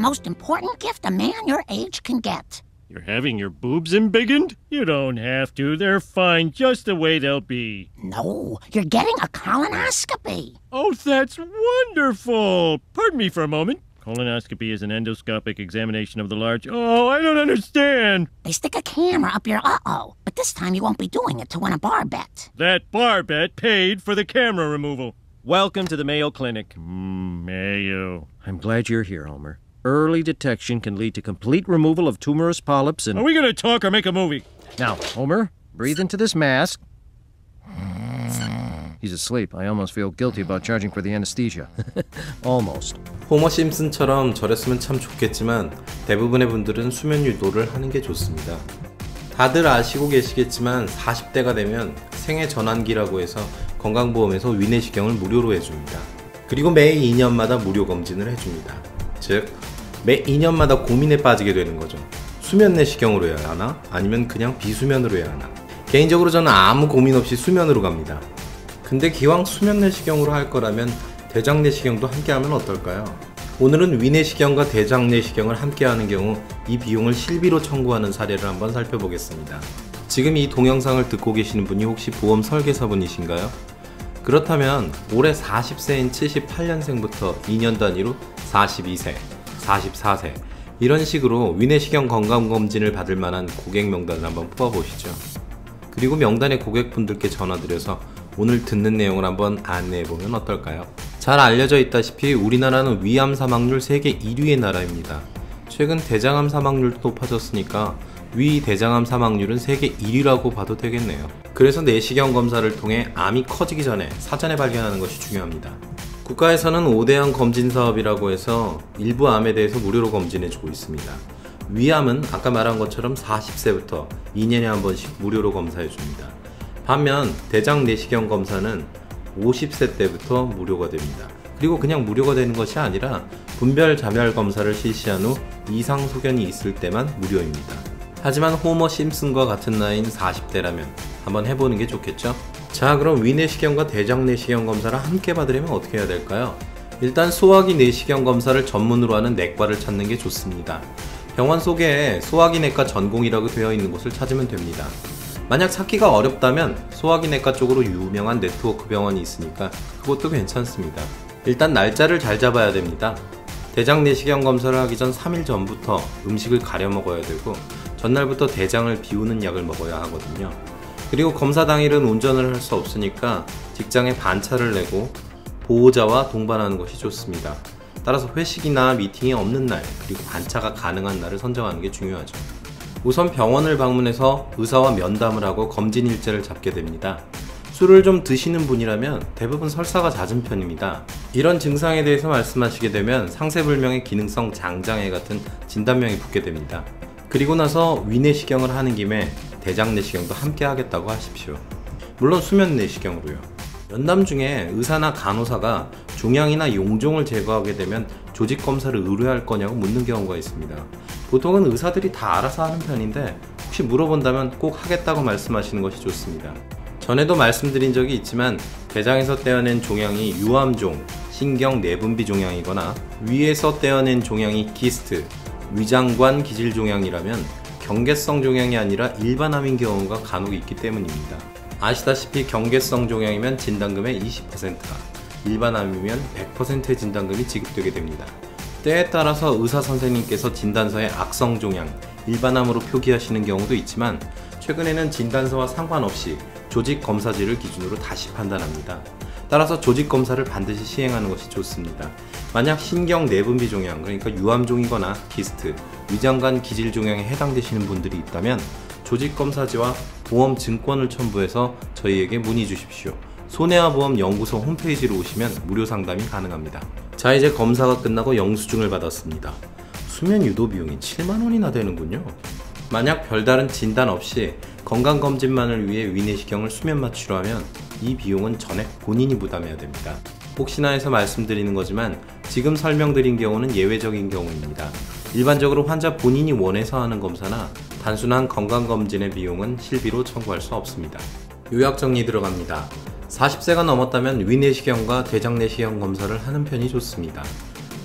most important gift a man your age can get. You're having your boobs embiggened? You don't have to. They're fine just the way they'll be. No, you're getting a colonoscopy. Oh, that's wonderful. Pardon me for a moment. Colonoscopy is an endoscopic examination of the large... Oh, I don't understand. They stick a camera up your uh-oh, but this time you won't be doing it to win a bar bet. That bar bet paid for the camera removal. Welcome to the Mayo Clinic. Mayo. I'm glad you're here, Homer. Early detection can lead to complete removal of tumorous polyps and... Are we gonna talk or make a movie? Now, Homer, breathe into this mask. He's asleep. I almost feel guilty about charging for the anesthesia. Almost. 호머 심슨처럼 저랬으면 참 좋겠지만 대부분의 분들은 수면 유도를 하는 게 좋습니다. 다들 아시고 계시겠지만 40대가 되면 생애 전환기라고 해서 건강보험에서 위내시경을 무료로 해줍니다. 그리고 매 2년마다 무료 검진을 해줍니다. 즉, 매 2년마다 고민에 빠지게 되는 거죠. 수면 내시경으로 해야 하나? 아니면 그냥 비수면으로 해야 하나? 개인적으로 저는 아무 고민 없이 수면으로 갑니다. 근데 기왕 수면 내시경으로 할 거라면 대장 내시경도 함께 하면 어떨까요? 오늘은 위내시경과 대장 내시경을 함께 하는 경우 이 비용을 실비로 청구하는 사례를 한번 살펴보겠습니다. 지금 이 동영상을 듣고 계시는 분이 혹시 보험 설계사분이신가요? 그렇다면 올해 40세인 78년생부터 2년 단위로 42세, 44세 이런 식으로 위내시경 건강검진을 받을 만한 고객 명단을 한번 뽑아보시죠. 그리고 명단의 고객분들께 전화드려서 오늘 듣는 내용을 한번 안내해보면 어떨까요? 잘 알려져 있다시피 우리나라는 위암 사망률 세계 1위의 나라입니다. 최근 대장암 사망률도 높아졌으니까 위 대장암 사망률은 세계 1위라고 봐도 되겠네요. 그래서 내시경 검사를 통해 암이 커지기 전에 사전에 발견하는 것이 중요합니다. 국가에서는 5대암 검진 사업이라고 해서 일부 암에 대해서 무료로 검진해주고 있습니다. 위암은 아까 말한 것처럼 40세부터 2년에 한 번씩 무료로 검사해줍니다. 반면 대장 내시경 검사는 50세 때부터 무료가 됩니다. 그리고 그냥 무료가 되는 것이 아니라 분별 자멸 검사를 실시한 후 이상 소견이 있을 때만 무료입니다. 하지만 호머 심슨과 같은 나이인 40대라면 한번 해보는 게 좋겠죠? 자, 그럼 위내시경과 대장 내시경 검사를 함께 받으려면 어떻게 해야 될까요? 일단 소화기 내시경 검사를 전문으로 하는 내과를 찾는 게 좋습니다. 병원 속에 소화기내과 전공이라고 되어 있는 곳을 찾으면 됩니다. 만약 찾기가 어렵다면 소화기내과 쪽으로 유명한 네트워크 병원이 있으니까 그것도 괜찮습니다. 일단 날짜를 잘 잡아야 됩니다. 대장 내시경 검사를 하기 전 3일 전부터 음식을 가려 먹어야 되고 전날부터 대장을 비우는 약을 먹어야 하거든요. 그리고 검사 당일은 운전을 할 수 없으니까 직장에 반차를 내고 보호자와 동반하는 것이 좋습니다. 따라서 회식이나 미팅이 없는 날, 그리고 반차가 가능한 날을 선정하는 게 중요하죠. 우선 병원을 방문해서 의사와 면담을 하고 검진 일자를 잡게 됩니다. 술을 좀 드시는 분이라면 대부분 설사가 잦은 편입니다. 이런 증상에 대해서 말씀하시게 되면 상세불명의 기능성 장장애 같은 진단명이 붙게 됩니다. 그리고 나서 위내시경을 하는 김에 대장 내시경도 함께 하겠다고 하십시오. 물론 수면 내시경으로요. 면담 중에 의사나 간호사가 종양이나 용종을 제거하게 되면 조직 검사를 의뢰할 거냐고 묻는 경우가 있습니다. 보통은 의사들이 다 알아서 하는 편인데 혹시 물어본다면 꼭 하겠다고 말씀하시는 것이 좋습니다. 전에도 말씀드린 적이 있지만 대장에서 떼어낸 종양이 유암종, 신경 내분비 종양이거나 위에서 떼어낸 종양이 기스트, 위장관 기질 종양이라면 경계성 종양이 아니라 일반암인 경우가 간혹 있기 때문입니다. 아시다시피 경계성 종양이면 진단금의 20%가, 일반암이면 100%의 진단금이 지급되게 됩니다. 때에 따라서 의사 선생님께서 진단서에 악성 종양, 일반암으로 표기하시는 경우도 있지만 최근에는 진단서와 상관없이 조직 검사지를 기준으로 다시 판단합니다. 따라서 조직 검사를 반드시 시행하는 것이 좋습니다. 만약 신경 내분비 종양, 그러니까 유암종이거나 기스트, 위장관 기질 종양에 해당되시는 분들이 있다면 조직 검사지와 보험 증권을 첨부해서 저희에게 문의 주십시오. 손해와보험 연구소 홈페이지로 오시면 무료 상담이 가능합니다. 자, 이제 검사가 끝나고 영수증을 받았습니다. 수면 유도 비용이 7만원이나 되는군요. 만약 별다른 진단 없이 건강검진만을 위해 위내시경을 수면 마취로 하면 이 비용은 전액 본인이 부담해야 됩니다. 혹시나 해서 말씀드리는 거지만 지금 설명드린 경우는 예외적인 경우입니다. 일반적으로 환자 본인이 원해서 하는 검사나 단순한 건강검진의 비용은 실비로 청구할 수 없습니다. 요약 정리 들어갑니다. 40세가 넘었다면 위내시경과 대장 내시경 검사를 하는 편이 좋습니다.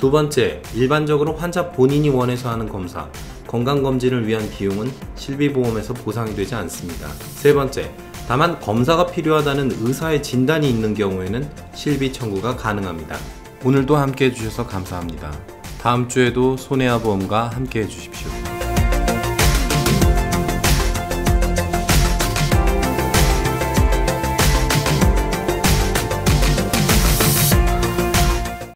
두 번째, 일반적으로 환자 본인이 원해서 하는 검사, 건강검진을 위한 비용은 실비보험에서 보상이 되지 않습니다. 세 번째, 다만 검사가 필요하다는 의사의 진단이 있는 경우에는 실비 청구가 가능합니다. 오늘도 함께 해주셔서 감사합니다. 다음 주에도 손해와 보험과 함께 해주십시오.